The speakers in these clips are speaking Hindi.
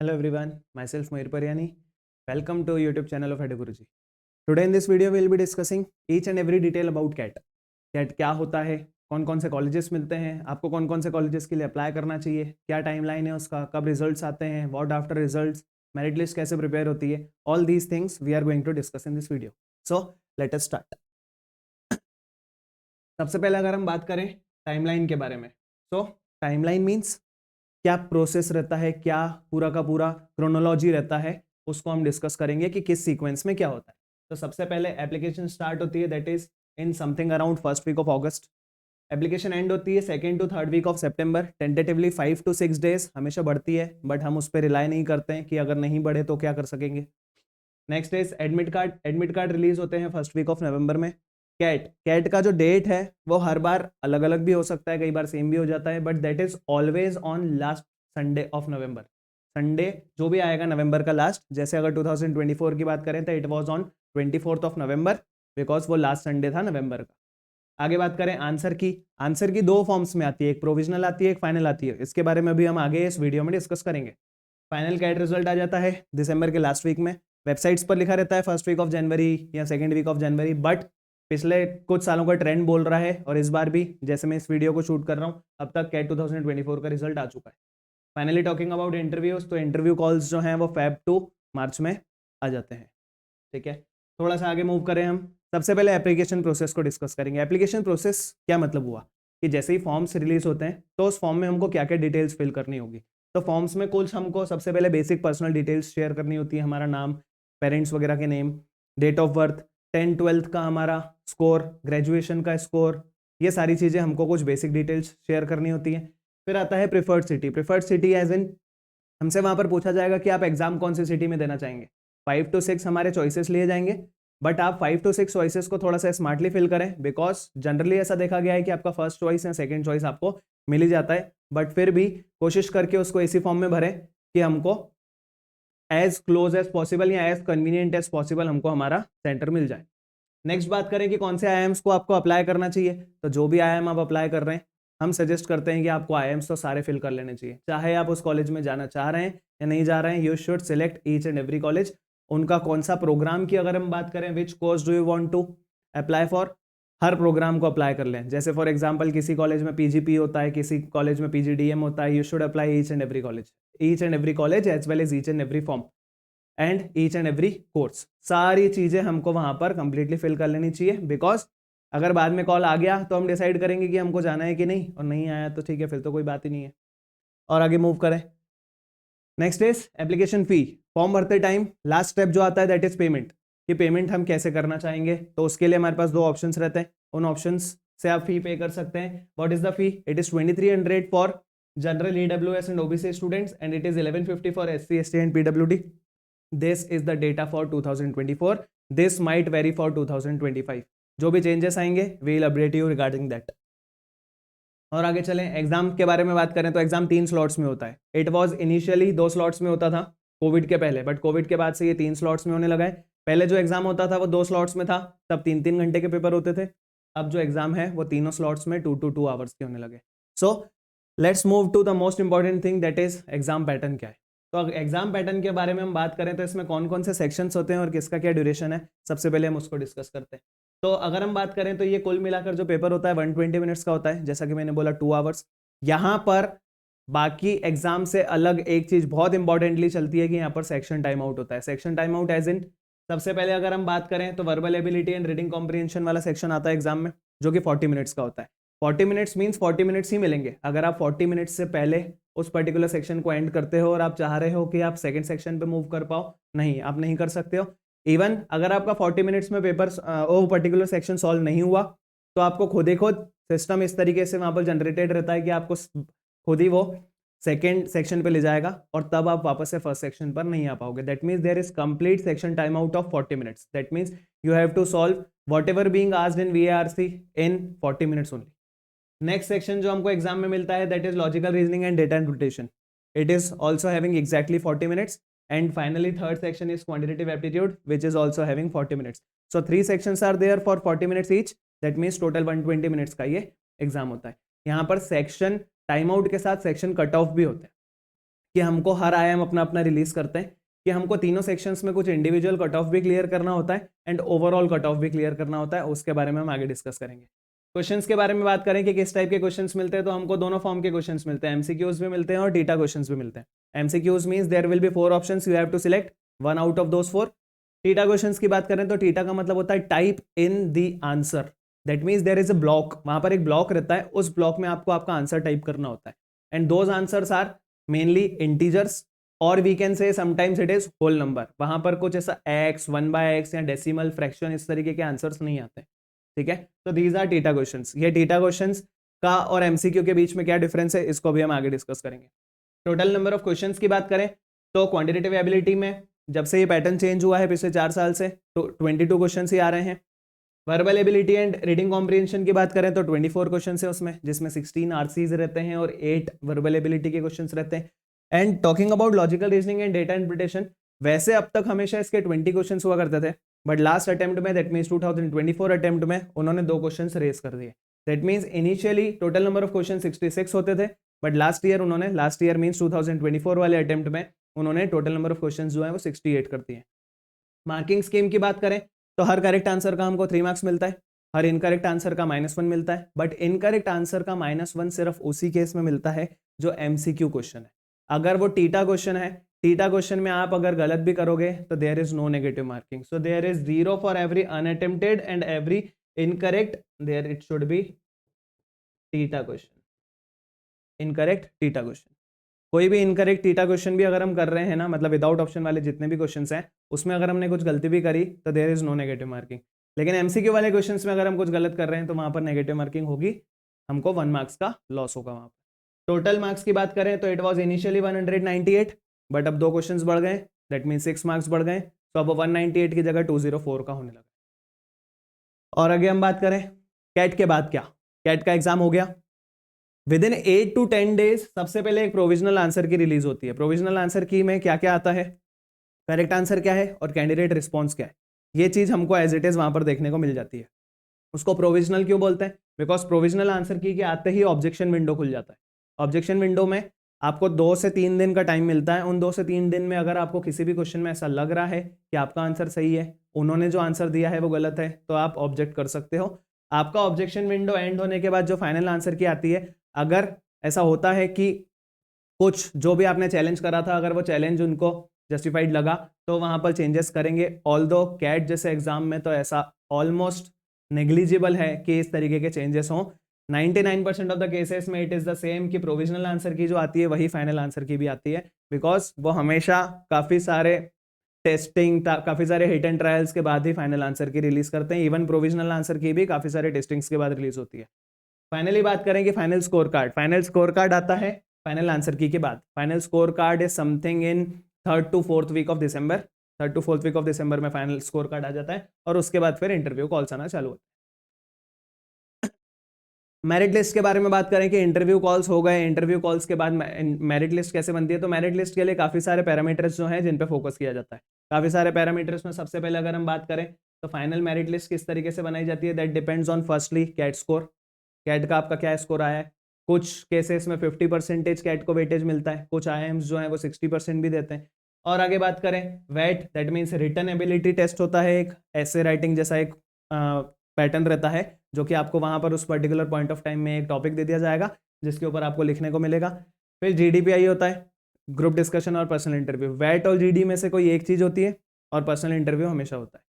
Hello everyone, myself Mayur Paryani. Welcome to YouTube channel of Edu Today in this video we will be discussing each and every detail about CAT. CAT क्या होता है, कौन कौन से कॉलेजेस मिलते हैं, आपको कौन कौन से कॉलेजेस के लिए अप्लाई करना चाहिए, क्या टाइमलाइन है उसका, कब रिजल्ट्स आते हैं, what after results, merit list कैसे प्रिपेयर होती है, all these things we are going to discuss in this video. So let us start. सबसे पहले अगर हम बात करें टाइमलाइन के बारे में, तो टाइमलाइन मीन्स क्या प्रोसेस रहता है, क्या पूरा का पूरा क्रोनोलॉजी रहता है, उसको हम डिस्कस करेंगे कि किस सीक्वेंस में क्या होता है. तो सबसे पहले एप्लीकेशन स्टार्ट होती है that is in something around first week of August. Application end होती है second to third week of September. Tentatively 5 to 6 days हमेशा बढ़ती है, बट हम उस पर रिलाई नहीं करते हैं कि अगर नहीं बढ़े तो क्या कर सकेंगे. Next is admit card release होते हैं फर्स्ट वीक ऑफ नवंबर में. कैट का जो डेट है वो हर बार अलग अलग भी हो सकता है, कई बार सेम भी हो जाता है, but that is always on last Sunday of November. Sunday जो भी आएगा नवंबर का लास्ट, जैसे अगर 2024 की बात करें तो it was on 24th of November because वो लास्ट संडे था नवंबर का. आगे बात करें आंसर की दो फॉर्म्स में आती है, एक प्रोविजनल आती है, एक फाइनल आती है. इसके बारे में भी हम आगे इस वीडियो में डिस्कस करेंगे. फाइनल कैट रिजल्ट आ जाता है दिसंबर के लास्ट वीक में. वेबसाइट्स पर लिखा रहता है फर्स्ट वीक ऑफ जनवरी या second week of January, but पिछले कुछ सालों का ट्रेंड बोल रहा है, और इस बार भी जैसे मैं इस वीडियो को शूट कर रहा हूँ अब तक कैट 2024 का रिजल्ट आ चुका है. फाइनली टॉकिंग अबाउट इंटरव्यूज, तो इंटरव्यू कॉल्स जो हैं वो Feb to मार्च में आ जाते हैं. ठीक है, थोड़ा सा आगे मूव करें. हम सबसे पहले एप्लीकेशन प्रोसेस को डिस्कस करेंगे. एप्लीकेशन प्रोसेस क्या मतलब हुआ कि जैसे ही फॉर्म्स रिलीज होते हैं तो उस फॉर्म में हमको क्या क्या डिटेल्स फिल करनी होगी. तो फॉर्म्स में कुछ हमको सबसे पहले बेसिक पर्सनल डिटेल्स शेयर करनी होती है, हमारा नाम, पेरेंट्स वगैरह के name, date of birth, 10th-12th का हमारा स्कोर, ग्रेजुएशन का स्कोर, ये सारी चीज़ें हमको कुछ बेसिक डिटेल्स शेयर करनी होती हैं. फिर आता है प्रिफर्ड सिटी एज इन हमसे वहाँ पर पूछा जाएगा कि आप एग्जाम कौन सी सिटी में देना चाहेंगे. 5 to 6 हमारे चॉइसेस लिए जाएंगे, बट आप 5 to 6 चॉइसेस को थोड़ा सा स्मार्टली फिल करें, बिकॉज जनरली ऐसा देखा गया है कि आपका फर्स्ट चॉइस या सेकंड चॉइस आपको मिल ही जाता है, बट फिर भी कोशिश करके उसको इसी फॉर्म में भरें कि हमको एज क्लोज एज पॉसिबल या एज कन्वीनियंट एज पॉसिबल हमको हमारा सेंटर मिल जाए. नेक्स्ट बात करें कि कौन से आईएम्स को आपको अप्लाई करना चाहिए. तो जो भी आईएम आप अप्लाई कर रहे हैं, हम सजेस्ट करते हैं कि आपको आईएम्स तो सारे फिल कर लेने चाहिए, चाहे आप उस कॉलेज में जाना चाह रहे हैं या नहीं जा रहे हैं. You should select each and every college. उनका कौन सा प्रोग्राम की अगर हम बात करें, which course do you want to apply for, हर प्रोग्राम को अप्लाई कर लें. जैसे फॉर एग्जांपल किसी कॉलेज में पीजीपी होता है, किसी कॉलेज में पीजीडीएम होता है. You should apply each and every college as well as each and every form and each and every course. सारी चीजें हमको वहां पर कंप्लीटली फिल कर लेनी चाहिए, बिकॉज अगर बाद में कॉल आ गया तो हम डिसाइड करेंगे कि हमको जाना है कि नहीं, और नहीं आया तो ठीक है, फिर तो कोई बात ही नहीं है. और आगे मूव करें. Next is application fee. Form भरते टाइम लास्ट स्टेप जो आता है दैट इज पेमेंट, कि पेमेंट हम कैसे करना चाहेंगे. तो उसके लिए हमारे पास दो ऑप्शंस रहते हैं, उन ऑप्शंस से आप फी पे कर सकते हैं. What is the fee? It is 2300 for general EWS and OBC students and it is 1150 for SC ST and PWD. This is the data for 2024. This might vary for 2025. जो भी चेंजेस आएंगे we will update you regarding that. और आगे चलें, एग्जाम के बारे में बात करें तो एग्जाम 3 स्लॉट्स में होता है. इट वाज इनिशियली 2 स्लॉट्स में होता था कोविड के पहले, बट कोविड के बाद से ये 3 स्लॉट्स में होने लगा है. पहले जो एग्जाम होता था वो 2 स्लॉट्स में था, तब 3-3 घंटे के पेपर होते थे. अब जो एग्जाम है वो तीनों स्लॉट्स में 2 आवर्स के होने लगे. So let's move to the most important thing that is exam pattern क्या है. तो एग्जाम पैटर्न के बारे में हम बात करें तो इसमें कौन कौन से सेक्शंस होते हैं और किसका क्या ड्यूरेशन है, सबसे पहले हम उसको डिस्कस करते हैं. तो अगर हम बात करें तो ये कुल मिलाकर जो पेपर होता है 120 मिनट्स का होता है, जैसा कि मैंने बोला 2 आवर्स. यहाँ पर बाकी एग्जाम से अलग एक चीज बहुत इंपॉर्टेंटली चलती है कि यहाँ पर सेक्शन टाइम आउट होता है. Section time out as in सबसे पहले अगर हम बात करें तो verbal ability and reading comprehension वाला सेक्शन आता है एग्जाम में, जो कि 40 मिनट्स का होता है. 40 मिनट्स मीन्स 40 मिनट्स ही मिलेंगे. अगर आप 40 मिनट्स से पहले उस पर्टिकुलर सेक्शन को एंड करते हो और आप चाह रहे हो कि आप सेकंड सेक्शन पे मूव कर पाओ, नहीं, आप नहीं कर सकते हो. इवन अगर आपका 40 मिनट्स में पेपर वो पर्टिकुलर सेक्शन सॉल्व नहीं हुआ तो आपको खुद ही खुद सिस्टम इस तरीके से वहां पर जनरेटेड रहता है कि आपको खुद ही वो सेकेंड सेक्शन पे ले जाएगा और तब आप वापस से फर्स्ट सेक्शन पर नहीं आ पाओगे. That means there is complete section time out of 40 minutes. That means you have to solve whatever being asked in VARC in 40 minutes only. Next section जो हमको एग्जाम में मिलता है that is logical reasoning and data interpretation. It is also having exactly 40 minutes. And finally third section is quantitative aptitude which is also having 40 minutes. So 3 sections are there for 40 minutes each. That means total 120 minutes का ये एग्जाम होता है. यहाँ पर सेक्शन टाइम आउट के साथ सेक्शन कट ऑफ भी होते हैं. कि हमको हर आयाम अपना अपना रिलीज करते हैं, कि हमको तीनों सेक्शंस में कुछ इंडिविजुअल कट ऑफ भी क्लियर करना होता है एंड ओवरऑल कट ऑफ भी क्लियर करना होता है। उसके बारे में हम आगे डिस्कस करेंगे। क्वेश्चंस के बारे में बात करें कि किस टाइप के क्वेश्चंस मिलते हैं, तो हमको दोनों फॉर्म के क्वेश्चंस मिलते हैं, एमसीक्यूज भी मिलते हैं और टीटा क्वेश्चंस भी मिलते हैं। MCQs means there will be 4 options, you have to select one out of those 4। TITA questions की बात करें तो टीटा का मतलब होता है type in the answer, that means there is a block, वहां पर एक ब्लॉक रहता है, उस ब्लॉक में आपको आपका आंसर टाइप करना होता है and those answers are mainly integers और we can say sometimes it is whole number. वहां पर कुछ ऐसा x 1/x या डेसिमल फ्रैक्शन इस तरीके के आंसर्स नहीं आते, ठीक है। तो दीज आर टीटा क्वेश्चंस। ये टीटा क्वेश्चंस का और एमसीक्यू के बीच में क्या डिफरेंस है, इसको भी हम आगे डिस्कस करेंगे। टोटल नंबर ऑफ क्वेश्चंस की बात करें तो क्वांटिटेटिव एबिलिटी में जब से ये पैटर्न चेंज हुआ है पिछले 4 साल से, तो 22 क्वेश्चन ही आ रहे हैं। Verbal ability and reading comprehension की बात करें तो 24 क्वेश्चन है उसमें, जिसमें 16 आरसीज रहते हैं और 8 वर्बल एबिलिटी के क्वेश्चन रहते हैं। And talking about logical reasoning and data interpretation, वैसे अब तक हमेशा इसके 20 क्वेश्चन हुआ करते थे, बट लास्ट अटेम्प्ट में दैट मीन्स 2024 अटेम्प्ट में उन्होंने 2 क्वेश्चन रेज कर दिए। That means initially total number of question 66 होते थे, बट लास्ट ईयर मीन्स 2024 वाले अटेम्प्ट में उन्होंने टोटल नंबर ऑफ क्वेश्चन जो है वो 68 कर दिए। मार्किंग स्कीम की बात करें तो हर करेक्ट आंसर का हमको 3 मार्क्स मिलता है, हर इनकरेक्ट आंसर का -1 मिलता है, बट इनकरेक्ट आंसर का -1 सिर्फ उसी केस में मिलता है जो एमसीक्यू क्वेश्चन है। अगर वो टीटा क्वेश्चन है, टीटा क्वेश्चन में आप अगर गलत भी करोगे तो there is no negative marking, so there is 0 for every unattempted and every incorrect, there it should be TITA question, incorrect TITA question. कोई भी इनकरेक्ट टीटा क्वेश्चन भी अगर हम कर रहे हैं ना, मतलब विदाउट ऑप्शन वाले जितने भी क्वेश्चंस हैं उसमें अगर हमने कुछ गलती भी करी तो there is no negative marking. लेकिन एमसीक्यू वाले क्वेश्चंस में अगर हम कुछ गलत कर रहे हैं तो वहां पर नेगेटिव मार्किंग होगी, हमको 1 मार्क्स का लॉस होगा वहां पर। टोटल मार्क्स की बात करें तो इट वॉज इनिशियली 198, बट अब 2 क्वेश्चन बढ़ गए, दैट मीन 6 मार्क्स बढ़ गए, तो अब 198 की जगह 204 का होने लगा। और आगे हम बात करें कैट के बाद, क्या कैट का एग्जाम हो गया, विद इन 8 to 10 डेज सबसे पहले एक प्रोविजनल आंसर की रिलीज होती है। प्रोविजनल आंसर की में क्या क्या आता है, करेक्ट आंसर क्या है और कैंडिडेट रिस्पॉन्स क्या है, ये चीज हमको एज इट इज वहां पर देखने को मिल जाती है। उसको प्रोविजनल क्यों बोलते हैं, बिकॉज प्रोविजनल आंसर की के आते ही ऑब्जेक्शन विंडो खुल जाता है। ऑब्जेक्शन विंडो में आपको 2 से 3 दिन का टाइम मिलता है, उन 2 से 3 दिन में अगर आपको किसी भी क्वेश्चन में ऐसा लग रहा है कि आपका आंसर सही है, उन्होंने जो आंसर दिया है वो गलत है, तो आप ऑब्जेक्ट कर सकते हो। आपका ऑब्जेक्शन विंडो एंड होने के बाद जो फाइनल आंसर की आती है, अगर ऐसा होता है कि कुछ जो भी आपने चैलेंज करा था अगर वो चैलेंज उनको जस्टिफाइड लगा तो वहां पर चेंजेस करेंगे। ऑल्दो कैट जैसे एग्जाम में तो ऐसा ऑलमोस्ट नेग्लिजिबल है कि इस तरीके के चेंजेस हों। 99% ऑफ द केसेस में इट इज द सेम कि प्रोविजनल आंसर की जो आती है वही फाइनल आंसर की भी आती है, बिकॉज वो हमेशा काफी सारे टेस्टिंग, काफी सारे हिट एंड ट्रायल्स के बाद ही फाइनल आंसर की रिलीज करते हैं। इवन प्रोविजनल आंसर की भी काफी सारे टेस्टिंग्स के बाद रिलीज होती है। फाइनली बात करें कि final score card, final score card आता है फाइनल आंसर की के बाद। Final score card is something in 3rd to 4th week of December, 3rd to 4th week of December में फाइनल स्कोर कार्ड आ जाता है और उसके बाद फिर इंटरव्यू कॉल्स आना चालू होता है। मेरिट लिस्ट के बारे में बात करें कि इंटरव्यू कॉल्स हो गए, इंटरव्यू कॉल्स के बाद मेरिट लिस्ट कैसे बनती है, तो मेरिट लिस्ट के लिए काफी सारे पैरामीटर्स जो हैं जिन पे फोकस किया जाता है। काफी सारे पैरामीटर्स में सबसे पहले अगर हम बात करें तो फाइनल मेरिट लिस्ट किस तरीके से बनाई जाती है, that depends on firstly CAT score, CAT का आपका क्या स्कोर आया है। कुछ केसेस में 50% कैट को वेटेज मिलता है, कुछ आईएम्स जो है वो 60% भी देते हैं। और आगे बात करें वेट, that means written ability test होता है, एक ऐसे राइटिंग जैसा एक पैटर्न रहता है जो कि आपको वहां पर उस पर्टिकुलर पॉइंट ऑफ टाइम में एक टॉपिक दे दिया जाएगा जिसके ऊपर आपको लिखने को मिलेगा। फिर जीडीपीआई होता है, ग्रुप डिस्कशन और पर्सनल इंटरव्यू। वेट और जीडी में से कोई एक चीज होती है और पर्सनल इंटरव्यू हमेशा होता है।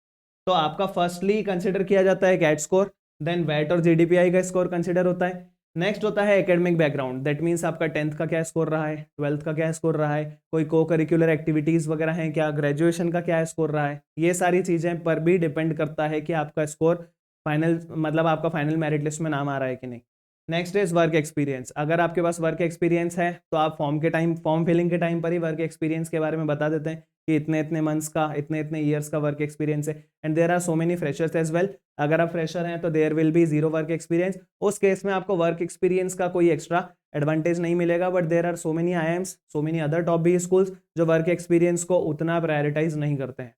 तो आपका फर्स्टली कंसिडर किया जाता है कैट स्कोर, देन वेट और जीडीपीआई का स्कोर कंसिडर होता है। नेक्स्ट होता है एकेडमिक बैकग्राउंड, दैट मीन्स आपका 10th का क्या स्कोर रहा है, 12th का क्या स्कोर रहा है, कोई को करिकुलर एक्टिविटीज वगैरह हैं क्या, ग्रेजुएशन का क्या स्कोर रहा है, ये सारी चीजें पर भी डिपेंड करता है कि आपका स्कोर फाइनल, मतलब आपका फाइनल मेरिट लिस्ट में नाम आ रहा है कि नहीं। नेक्स्ट इज वर्क एक्सपीरियंस, अगर आपके पास वर्क एक्सपीरियंस है तो आप फॉर्म फिलिंग के टाइम पर ही वर्क एक्सपीरियंस के बारे में बता देते हैं कि इतने इतने मंथ्स का, इतने इतने ईयर्स का वर्क एक्सपीरियंस है। And there are so many freshers as well, अगर आप फ्रेशर हैं तो there will be 0 work experience. उस केस में आपको वर्क एक्सपीरियंस का कोई एक्स्ट्रा एडवांटेज नहीं मिलेगा, but there are so many IIMs, so many other top B schools जो वर्क एक्सपीरियंस को उतना प्रायोरिटाइज नहीं करते हैं।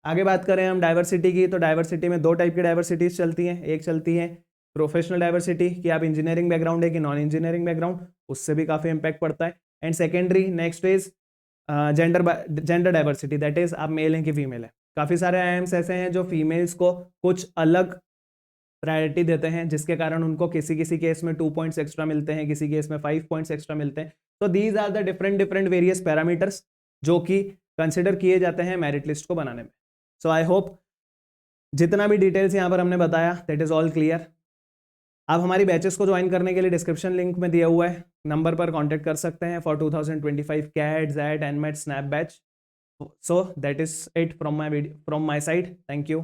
आगे बात करें हम डाइवर्सिटी की, तो डाइवर्सिटी में 2 टाइप की डाइवर्सिटीज चलती हैं। एक चलती है प्रोफेशनल डाइवर्सिटी कि आप इंजीनियरिंग बैकग्राउंड है कि नॉन इंजीनियरिंग बैकग्राउंड, उससे भी काफी इंपैक्ट पड़ता है। And secondary next is gender diversity, that is आप मेल हैं कि फीमेल है। काफ़ी सारे आईआईएम्स ऐसे हैं जो फीमेल्स को कुछ अलग प्रायोरिटी देते हैं, जिसके कारण उनको किसी किसी केस में 2 पॉइंट्स एक्स्ट्रा मिलते हैं, किसी केस में 5 पॉइंट्स एक्स्ट्रा मिलते हैं। तो these are the different various parameters जो कि कंसिडर किए जाते हैं मेरिट लिस्ट को बनाने में। सो आई होप जितना भी डिटेल्स यहाँ पर हमने बताया दैट इज ऑल क्लियर। आप हमारी बैचेस को ज्वाइन करने के लिए डिस्क्रिप्शन लिंक में दिया हुआ है नंबर पर कांटेक्ट कर सकते हैं for 2025 CAT XAT NMAT SNAP batch. So that is it from my side. Thank you.